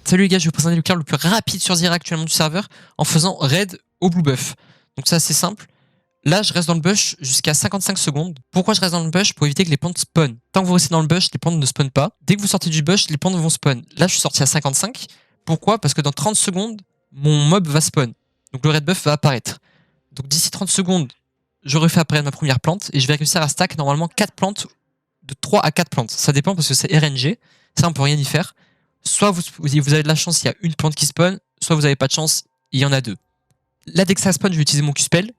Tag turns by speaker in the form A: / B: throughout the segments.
A: Salut les gars, je vais vous présenter le clear le plus rapide sur Zyra actuellement du serveur en faisant raid au blue buff. Donc c'est assez simple. Là, je reste dans le bush jusqu'à 55 secondes. Pourquoi je reste dans le bush? Pour éviter que les plantes spawn. Tant que vous restez dans le bush, les plantes ne spawnent pas. Dès que vous sortez du bush, les plantes vont spawn. Là, je suis sorti à 55. Pourquoi? Parce que dans 30 secondes, mon mob va spawn. Donc le red buff va apparaître. Donc d'ici 30 secondes, je refais apparaître ma première plante et je vais réussir à stack normalement 4 plantes, de 3 à 4 plantes. Ça dépend parce que c'est RNG. Ça, on peut rien y faire. Soit vous avez de la chance, il y a une plante qui spawn, soit vous n'avez pas de chance, il y en a deux. Là, dès que ça spawn, je vais utiliser mon Q-spell.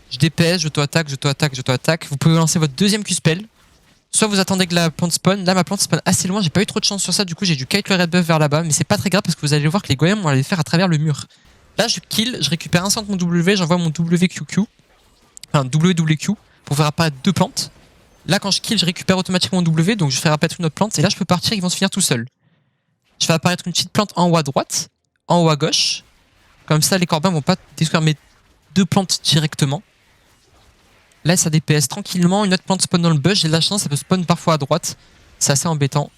A: Je DPS, j'auto-attaque. Vous pouvez lancer votre deuxième Q-spell. Soit vous attendez que la plante spawn. Là, ma plante spawn assez loin, j'ai pas eu trop de chance sur ça, du coup j'ai dû kite le red buff vers là-bas, mais c'est pas très grave parce que vous allez voir que les golems vont aller faire à travers le mur. Là, je kill, je récupère un centre mon W, j'envoie mon WQQ, enfin WWQ, pour faire apparaître deux plantes. Là, quand je kill, je récupère automatiquement mon W, donc je fais apparaître une autre plante, et là, je peux partir, ils vont se finir tout seuls. Je fais apparaître une petite plante en haut à droite, en haut à gauche. Comme ça, les corbins vont pas détruire mes deux plantes directement. Là, ça DPS tranquillement. Une autre plante spawn dans le bush. J'ai de la chance, ça peut spawn parfois à droite. C'est assez embêtant.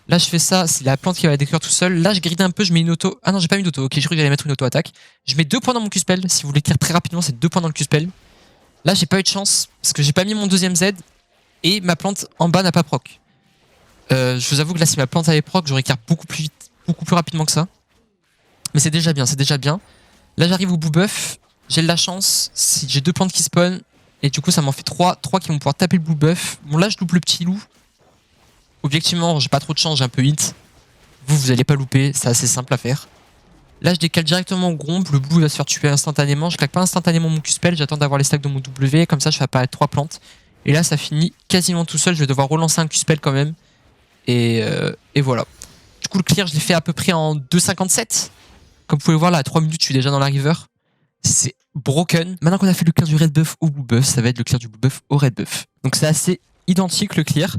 A: Là, je fais ça, c'est la plante qui va la détruire tout seul. Là, je gride un peu, je mets une auto. Ah non, j'ai pas mis d'auto. Ok, je crois que j'allais mettre une auto-attaque. Je mets 2 points dans mon Q-spell. Si vous voulez clear très rapidement, c'est 2 points dans le Q-spell. Là, j'ai pas eu de chance parce que j'ai pas mis mon deuxième Z et ma plante en bas n'a pas proc. Je vous avoue que là, si ma plante avait proc, j'aurais clear beaucoup plus vite, beaucoup plus rapidement que ça. Mais c'est déjà bien, c'est déjà bien. Là, j'arrive au blue buff. J'ai de la chance. Si j'ai 2 plantes qui spawn. Et du coup, ça m'en fait 3 qui vont pouvoir taper le blue buff. Bon, là, je loupe le petit loup. Objectivement, j'ai pas trop de chance, j'ai un peu hint. Vous allez pas louper, c'est assez simple à faire. Là, je décale directement au gromp. Le blue va se faire tuer instantanément. Je claque pas instantanément mon Q-spell. J'attends d'avoir les stacks de mon W. Comme ça, je fais apparaître 3 plantes. Et là, ça finit quasiment tout seul. Je vais devoir relancer un Q-spell quand même. Et voilà. Du coup, le clear, je l'ai fait à peu près en 2,57. Comme vous pouvez voir, là, à 3 minutes, je suis déjà dans la river. C'est broken. Maintenant qu'on a fait le clear du red buff au blue buff, ça va être le clear du blue buff au red buff. Donc c'est assez identique le clear.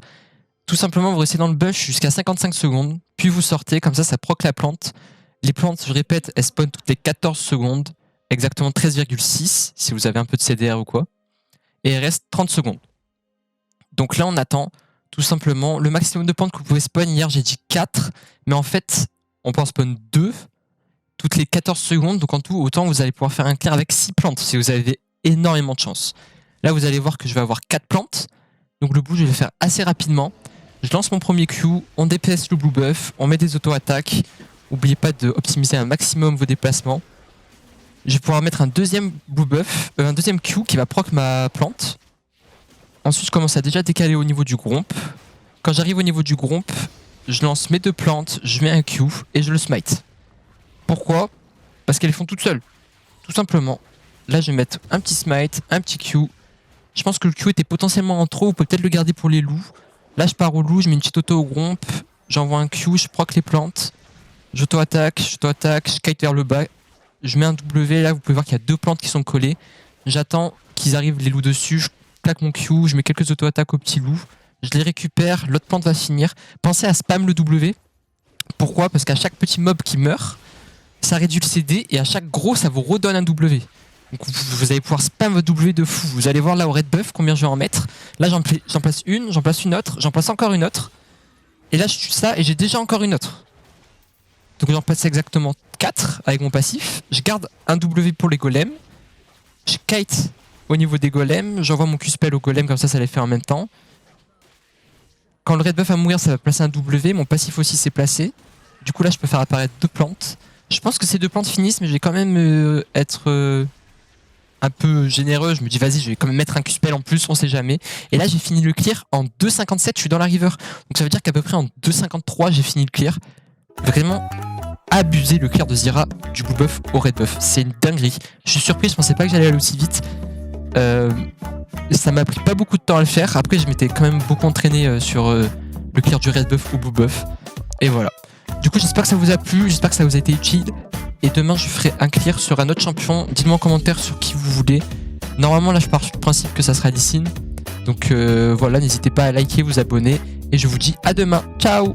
A: Tout simplement, vous restez dans le bush jusqu'à 55 secondes, puis vous sortez, comme ça proc la plante. Les plantes, je répète, elles spawnent toutes les 14 secondes, exactement 13,6 si vous avez un peu de CDR ou quoi. Et il reste 30 secondes. Donc là, on attend tout simplement le maximum de plantes que vous pouvez spawn. Hier, j'ai dit 4, mais en fait, on peut en spawn 2 toutes les 14 secondes. Donc en tout, autant vous allez pouvoir faire un clear avec 6 plantes si vous avez énormément de chance. Là, vous allez voir que je vais avoir 4 plantes. Donc le blue, je vais le faire assez rapidement. Je lance mon premier Q, on DPS le blue buff, on met des auto-attaques. N'oubliez pas d'optimiser un maximum vos déplacements. Je vais pouvoir mettre un deuxième blue buff, un deuxième Q qui va proc ma plante. Ensuite, je commence à déjà décaler au niveau du gromp. Quand j'arrive au niveau du gromp, je lance mes 2 plantes, je mets un Q et je le smite. Pourquoi? Parce qu'elles font toutes seules. Tout simplement. Là, je vais mettre un petit smite, un petit Q. Je pense que le Q était potentiellement en trop, on peut peut-être le garder pour les loups. Là, je pars au loup, je mets une petite auto au gromp, j'envoie un Q, je proc les plantes. J'auto-attaque, je kite vers le bas. Je mets un W, là, vous pouvez voir qu'il y a 2 plantes qui sont collées. J'attends qu'ils arrivent les loups dessus, je claque mon Q, je mets quelques auto-attaques au petit loup. Je les récupère, l'autre plante va finir. Pensez à spam le W. Pourquoi? Parce qu'à chaque petit mob qui meurt, ça réduit le CD et à chaque gros, ça vous redonne un W. Donc vous allez pouvoir spam votre W de fou. Vous allez voir là au red buff combien je vais en mettre. Là, j'en place une autre, j'en place encore une autre. Et là, je tue ça et j'ai déjà encore une autre. Donc j'en place exactement 4 avec mon passif. Je garde un W pour les golems. Je kite au niveau des golems. J'envoie mon Q-spell aux golems, comme ça les fait en même temps. Quand le red buff va mourir, ça va placer un W. Mon passif aussi s'est placé. Du coup là, je peux faire apparaître 2 plantes. Je pense que ces 2 plantes finissent, mais je vais quand même être un peu généreux. Je me dis, vas-y, je vais quand même mettre un Q-spell en plus, on sait jamais. Et là, j'ai fini le clear en 2,57, je suis dans la river. Donc ça veut dire qu'à peu près en 2,53, j'ai fini le clear. Vraiment abuser le clear de Zyra du blue buff au red buff. C'est une dinguerie. Je suis surpris, je pensais pas que j'allais aller aussi vite. Ça m'a pris pas beaucoup de temps à le faire. Après, je m'étais quand même beaucoup entraîné sur le clear du red buff au blue buff. Et voilà. Du coup, j'espère que ça vous a plu, j'espère que ça vous a été utile. Et demain, je ferai un clear sur un autre champion. Dites-moi en commentaire sur qui vous voulez. Normalement, là, je pars du principe que ça sera Lee Sin. Donc voilà, n'hésitez pas à liker, vous abonner. Et je vous dis à demain. Ciao!